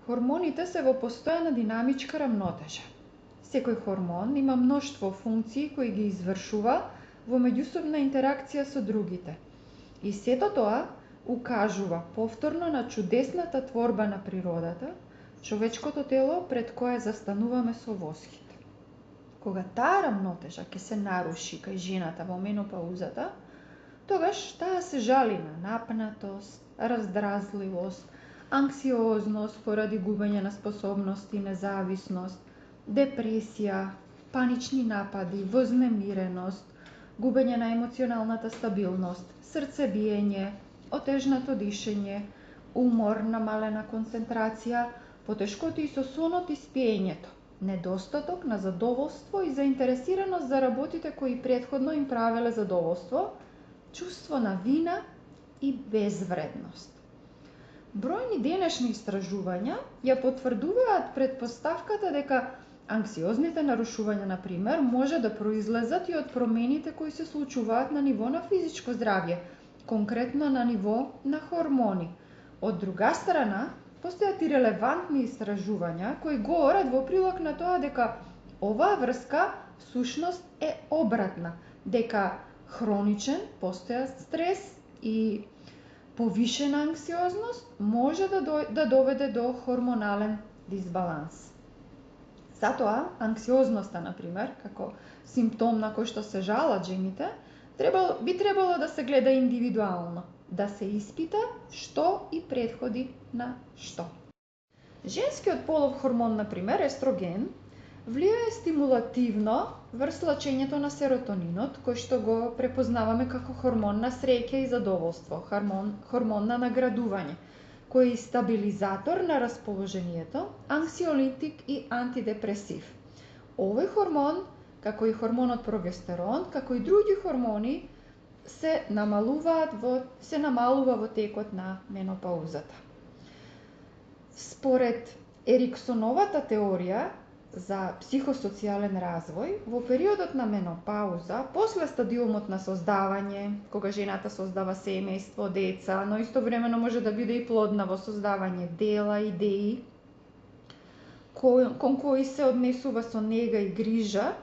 Хормоните се во постојана динамичка рамнотежа. Секој хормон има мноштво функции кои ги извршува во меѓусобна интеракција со другите. И сето тоа укажува повторно на чудесната творба на природата, човечкото тело пред кое застануваме со восхит. Кога таа рамнотежа ќе се наруши кај жената во менопаузата, тогаш таа се жали на напнатост, раздразливост, анксиозност поради губење на способности, независност, депресија, панични напади, вознемиреност, губење на емоционалната стабилност, срцебиење, отежнато дишење, умор, намалена концентрација, потешкоти со сонот и спиењето, недостаток на задоволство и заинтересираност за работите кои претходно им правеле задоволство, чувство на вина и безвредност. Бројни денешни истражувања ја потврдуваат претпоставката дека анксиозните нарушувања, на пример, може да произлезат и од промените кои се случуваат на ниво на физичко здравје, конкретно на ниво на хормони. Од друга страна, постојат и релевантни истражувања кои говорат во прилог на тоа дека оваа врска всушност е обратна, дека хроничен постојат стрес и повишена анксиозност може да доведе до хормонален дисбаланс. Затоа, анксиозноста, на пример, како симптом на кој што се жалат жените, би требало да се гледа индивидуално, да се испита што и претходи на што. Женскиот полов хормон, на пример, естроген, влијае стимулативно врз лачењето на серотонинот, кој што го препознаваме како хормон на среќа и задоволство, хормон на наградување, кој е стабилизатор на расположението, анксиолитик и антидепресив. Овој хормон, како и хормонот прогестерон, како и други хормони, се намалува во текот на менопаузата. Според Ериксоновата теорија за психосоцијален развој, во периодот на менопауза, после стадиумот на создавање, кога жената создава семејство, деца, но истовремено може да биде и плодна во создавање дела, идеи, кон кои се однесува со нега и грижа,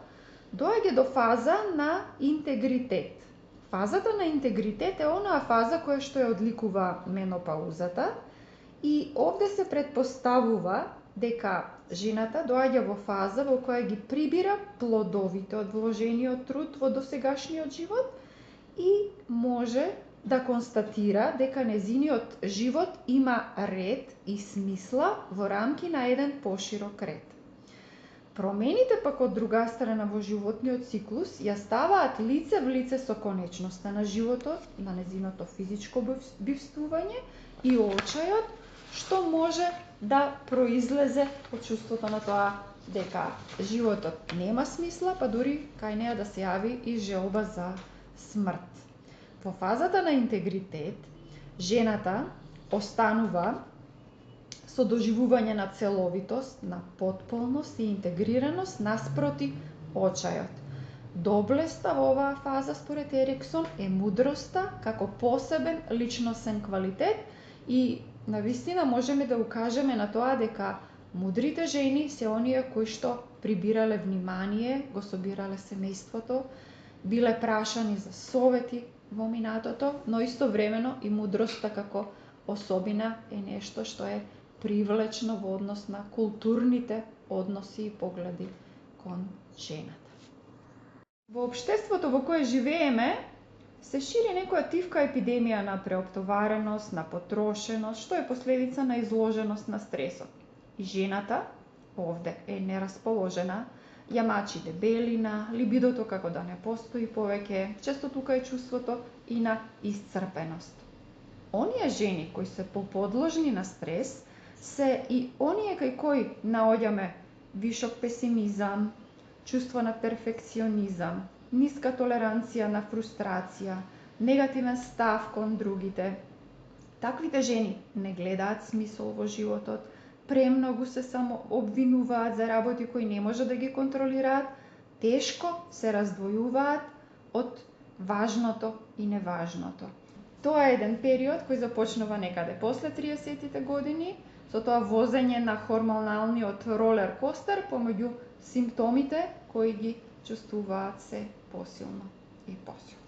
доаѓа до фаза на интегритет. Фазата на интегритет е онаа фаза која што ја одликува менопаузата и овде се претпоставува дека жената доаѓа во фаза во која ги прибира плодовите од вложениот труд во досегашниот живот и може да констатира дека нејзиниот живот има ред и смисла во рамки на еден поширок ред. Промените пак од друга страна во животниот циклус ја ставаат лице в лице со конечноста на животот, на нејзиното физичко бивствување и очајот, што може да произлезе од чувството на тоа дека животот нема смисла, па дури кај неа да се јави и желба за смрт. Во фазата на интегритет, жената останува со доживување на целовитост, на потполност и интегрираност наспроти очајот. Доблеста во оваа фаза, според Ериксон, е мудроста како посебен личносен квалитет и навистина можеме да укажеме на тоа дека мудрите жени се оние кои што прибирале внимание, го собирале семејството, биле прашани за совети во минатото, но истовремено и мудроста како особина е нешто што е привлечно во однос на културните односи и погледи кон жената. Во општеството во кое живееме се шири некоја тивка епидемија на преоптовареност, на потрошеност, што е последица на изложеност на стресот. И жената овде е нерасположена, ја мачи дебелина, либидото како да не постои повеќе, често тука е чувството и на исцрпеност. Оние жени кои се поподложни на стрес се и оние кај кои наоѓаме вишок песимизам, чувство на перфекционизам, ниска толеранција на фрустрација, негативен став кон другите. Таквите жени не гледаат смисол во животот, премногу се само обвинуваат за работи кои не може да ги контролираат, тешко се раздвојуваат од важното и неважното. Тоа е еден период кој започнува некаде после 30-тите години, со тоа возење на хормоналниот ролер костер помеѓу симптомите кои ги чувствуваат се посилно и посилно.